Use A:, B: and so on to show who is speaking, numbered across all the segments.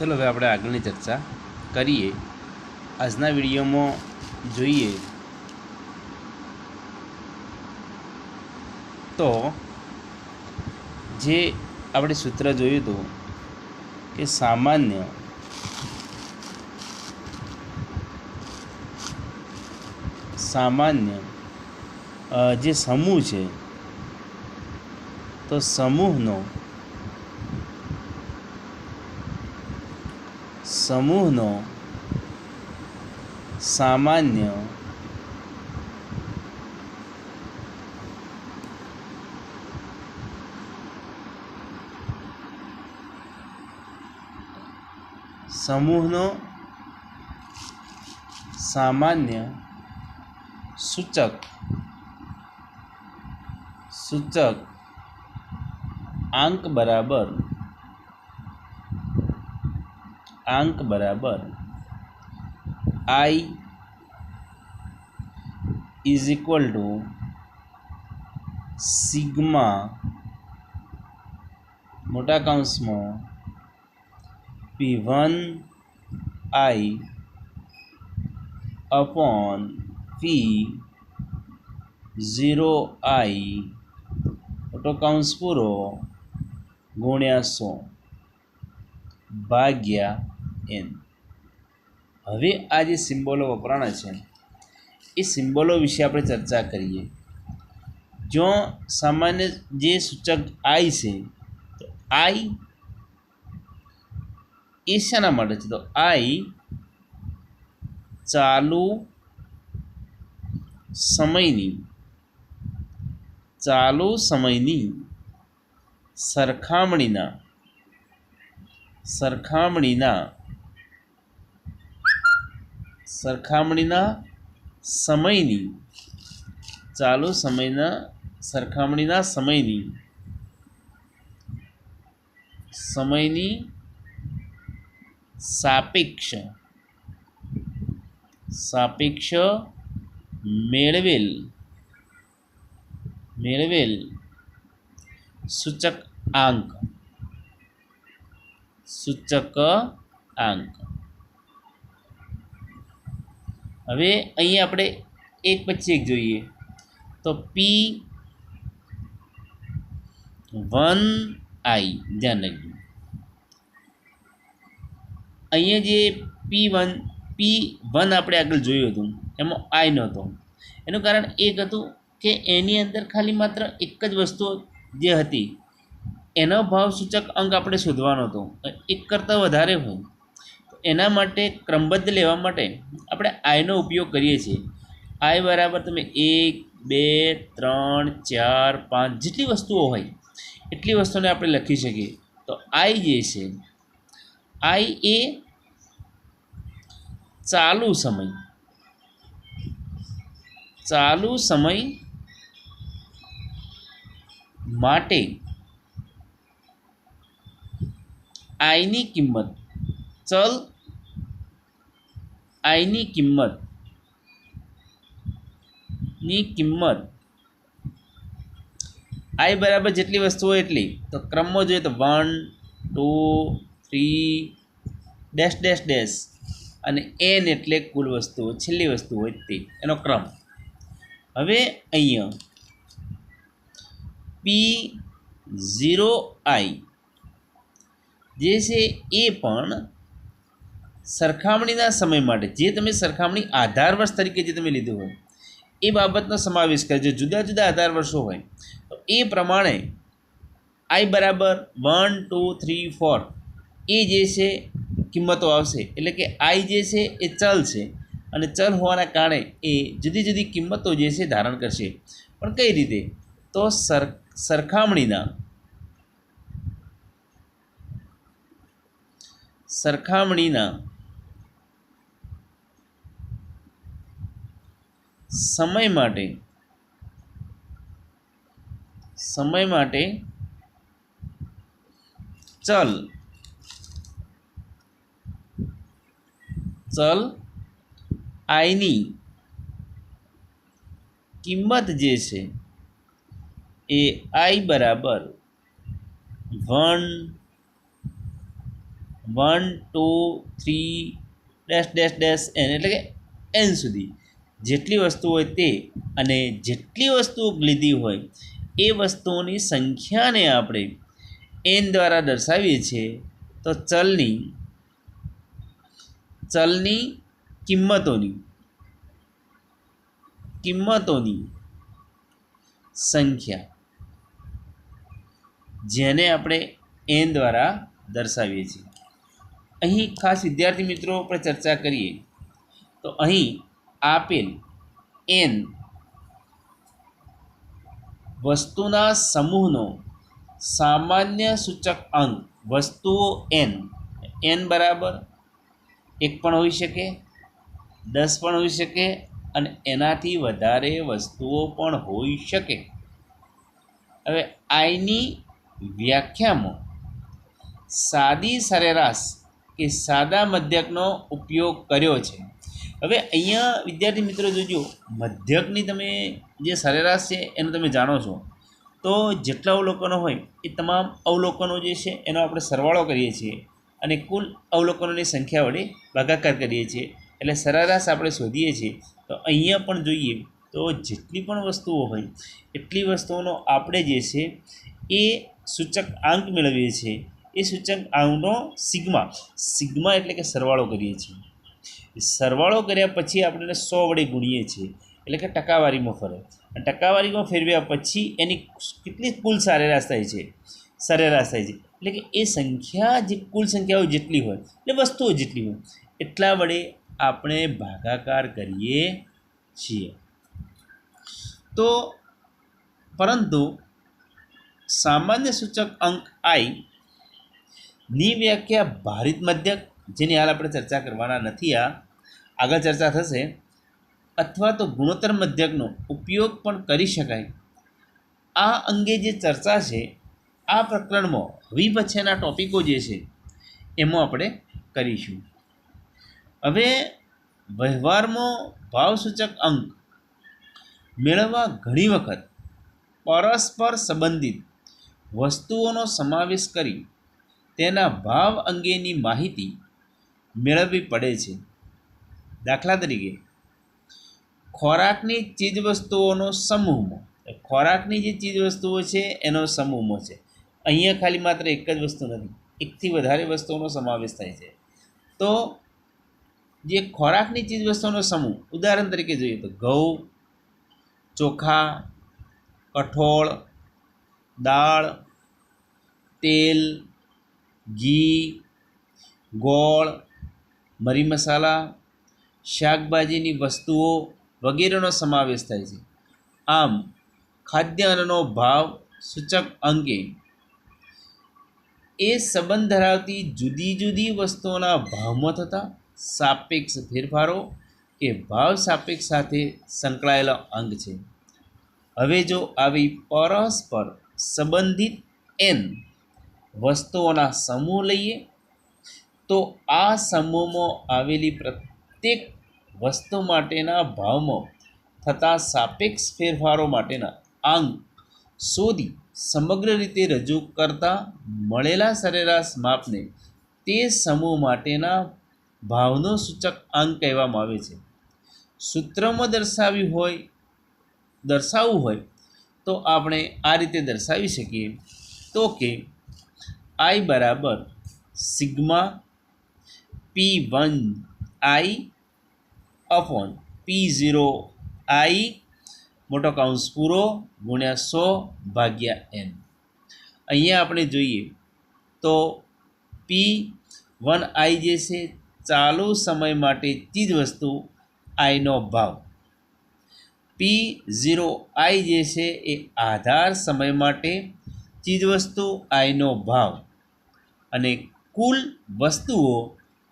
A: ચલો હવે આપણે આગળની ચર્ચા કરીએ. આજના વિડીયોમાં જોઈએ તો જે આપણે સૂત્ર જોયું હતું કે સામાન્ય જે સમૂહ છે તો સમૂહનો સામાન્ય સૂચક આંક બરાબર I is equal to sigma મોટા કૌંસમાં P1I upon P0I મોટો કૌંસ પૂરો ગુણ્યા 100 ભાગ્યા n. હવે આ જે સિમ્બોલો વપરાણા છે એ સિમ્બોલો વિશે આપણે ચર્ચા કરીએ. જો સામાન્ય જે સૂચક I છે તો I એ શાના માટે છે? તો I ચાલુ સમયની સરખામણીના સમયની સાપેક્ષ મેળવેલ સૂચક આંક. હવે અહીં આપણે એક પછી એક જોઈએ તો P1I ધ્યાન રાખજો. અહીંયા જે P1 આપણે આગળ જોયું હતું એમાં I નહોતો. એનું કારણ એક હતું કે એની અંદર ખાલી માત્ર એક જ વસ્તુ જે હતી એનો ભાવ સૂચક અંક આપણે શોધવાનો હતો. એક કરતાં વધારે હોય તો એના માટે ક્રમબદ્ધ લેવા માટે આપણે આઈનો ઉપયોગ કરીએ છીએ. આઈ બરાબર તમે 1 2 3 4 5 જેટલી વસ્તુઓ હોય એટલી વસ્તુને આપણે લખી શકીએ. તો આઈ જે છે આઈ એ ચાલુ સમય માટે આઈની કિંમત ચલ આઈની કિંમત આઈ બરાબર જેટલી વસ્તુ હોય એટલી. તો ક્રમમાં જોઈએ તો 1 2 3 ડેશ ડેશ ડેશ અને n એટલે કુલ વસ્તુઓ છેલ્લી વસ્તુ હોય તે એનો ક્રમ. હવે અહીંયા P0I જે છે એ પણ સરખામણીના સમય માટે જે તમે સરખામણી આધાર વર્ષ તરીકે જે તમે લીધું હોય એ બાબતનો સમાવેશ કરે છે. જુદા જુદા આધાર વર્ષો હોય તો એ પ્રમાણે I બરાબર 1 2 3 4 એ જે છે કિંમતો આવશે. એટલે કે I જે છે એ ચલ છે અને ચલ હોવાના કારણે એ જુદી જુદી કિંમતો જે છે ધારણ કરશે. પણ કઈ રીતે? તો સરખામણીના સમય માટે ચલ આઈની કિંમત જે છે એ I બરાબર 1 1 2 3 ડેશ ડેશ ડેશ એન એટલે કે એન સુધી જેટલી વસ્તુ હોય તે, અને જેટલી વસ્તુઓ લીધી હોય એ વસ્તુઓની સંખ્યાને આપણે એન દ્વારા દર્શાવીએ છીએ. તો ચલની કિંમતોની સંખ્યા જેને આપણે એન દ્વારા દર્શાવીએ છીએ. અહીં ખાસ વિદ્યાર્થી મિત્રો આપણે ચર્ચા કરીએ તો અહીં આપેલ એન વસ્તુના સમૂહનો સામાન્ય સૂચક અંક વસ્તુઓ એન બરાબર 1 પણ હોઈ શકે, 10 પણ હોઈ શકે અને એનાથી વધારે વસ્તુઓ પણ હોઈ શકે. હવે આઈની વ્યાખ્યામાં સાદી સરેરાશ કે સાદા મધ્યકનો ઉપયોગ કર્યો છે. હવે અહીંયા વિદ્યાર્થી મિત્રો જોજો, મધ્યકની તમે જે સરેરાશ છે એનું તમે જાણો છો, તો જેટલા અવલોકનો હોય એ તમામ અવલોકનો જે છે એનો આપણે સરવાળો કરીએ છીએ અને કુલ અવલોકનોની સંખ્યા વડે ભાગાકાર કરીએ છીએ, એટલે સરેરાશ આપણે શોધીએ છીએ. તો અહીંયા પણ જોઈએ તો જેટલી પણ વસ્તુઓ હોય એટલી વસ્તુઓનો આપણે જે છે એ સૂચક આંક મેળવીએ છીએ. એ સૂચક આંકનો સિગ્મા એટલે કે સરવાળો કરીએ છીએ. સરવાળો કર્યા પછી આપણે 100 વડે ગુણીએ છીએ, એટલે કે ટકાવારીમાં ફરે. અને ટકાવારીમાં ફેરવ્યા પછી એની કેટલી કુલ સરેરાશ થાય છે, એટલે કે એ સંખ્યા જે કુલ સંખ્યાઓ જેટલી હોય એટલે વસ્તુઓ જેટલી હોય એટલા વડે આપણે ભાગાકાર કરીએ છીએ. તો પરંતુ સામાન્ય સૂચક અંક આઈ ની વ્યાખ્યા ભારિત મધ્યક, જેની હાલ આપણે ચર્ચા કરવાના નથી, આગળ ચર્ચા થશે, અથવા તો ગુણોત્તર મધ્યકનો ઉપયોગ પણ કરી શકાય. આ અંગે જે ચર્ચા છે આ પ્રકરણમાં હવે પછીના ટોપિકો જે છે એમાં આપણે કરીશું. હવે વ્યવહારમાં ભાવસૂચક અંક મેળવવા ઘણી વખત પરસ્પર સંબંધિત વસ્તુઓનો સમાવેશ કરી તેના ભાવ અંગેની માહિતી મેળવવી પડે છે. દાખલા તરીકે ખોરાકની ચીજવસ્તુઓનો સમૂહમાં, ખોરાકની જે ચીજવસ્તુઓ છે એનો સમૂહમાં છે. અહીંયા ખાલી માત્ર એક જ વસ્તુ નથી, એકથી વધારે વસ્તુઓનો સમાવેશ થાય છે. તો જે ખોરાકની ચીજવસ્તુઓનો સમૂહ, ઉદાહરણ તરીકે જોઈએ તો ઘઉં, ચોખા, કઠોળ, દાળ, તેલ, ઘી, ગોળ, મરી મસાલા, શાકભાજીની વસ્તુઓ વગેરેનો સમાવેશ થાય છે. આમ ખાદ્યાન્નનો ભાવ સૂચક અંકે એ સંબંધ ધરાવતી જુદી જુદી વસ્તુઓના ભાવમાં થતા સાપેક્ષ ફેરફારો કે ભાવ સાપેક્ષ સાથે સંકળાયેલો અંક છે. હવે જો આવી પરસ્પર સંબંધિત એન વસ્તુઓના સમૂહ લઈએ તો આ સમૂહમાં આવેલી પ્રત્યેક વસ્તુ માટેના ભાવમાં થતા સાપેક્ષ ફેરફારો માટેના અંક શોધી સમગ્ર રીતે રજૂ કરતા મળેલા સરેરાશ માપને તે સમૂહ માટેના ભાવનો સૂચક અંક કહેવામાં આવે છે. સૂત્રમાં દર્શાવવું હોય તો આપણે આ રીતે દર્શાવી શકીએ તો કે આઈ બરાબર સિગ્મા P1I અપોન P0I મોટો કૌંસ પૂરો ગુણ્યા 100 ભાગ્યા n. અહીંયા આપણે જોઈએ તો P1I જે છે ચાલુ સમય માટે ચીજવસ્તુ આઈનો ભાવ, P0I જે છે એ આધાર સમય માટે ચીજવસ્તુ આઈનો ભાવ, અને કુલ વસ્તુઓ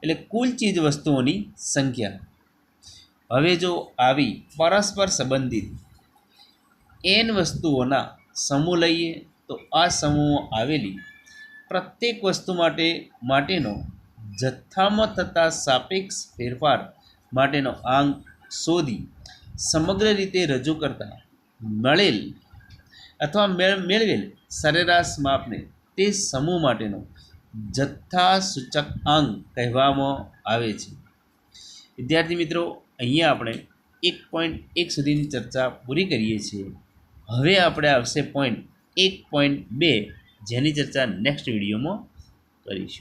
A: એટલે કુલ ચીજવસ્તુઓની સંખ્યા. હવે જો આવી પરસ્પર સંબંધિત n વસ્તુઓના સમૂહ લઈએ તો આ સમૂહમાં આવેલી પ્રત્યેક વસ્તુ માટેનો જથ્થામાં થતા સાપેક્ષ ફેરફાર માટેનો અંક શોધી સમગ્ર રીતે રજૂ કરતા મળેલ અથવા મેળવેલ સરેરાશ માપને તે સમૂહ માટેનો જથ્થા સૂચકાંક કહેવામાં આવે છે. વિદ્યાર્થી મિત્રો, અહીંયા આપણે 1.1 સુધીની ચર્ચા પૂરી કરીએ છીએ. હવે આપણે આવશે પોઈન્ટ 1.2, જેની ચર્ચા નેક્સ્ટ વિડીયોમાં કરીશું.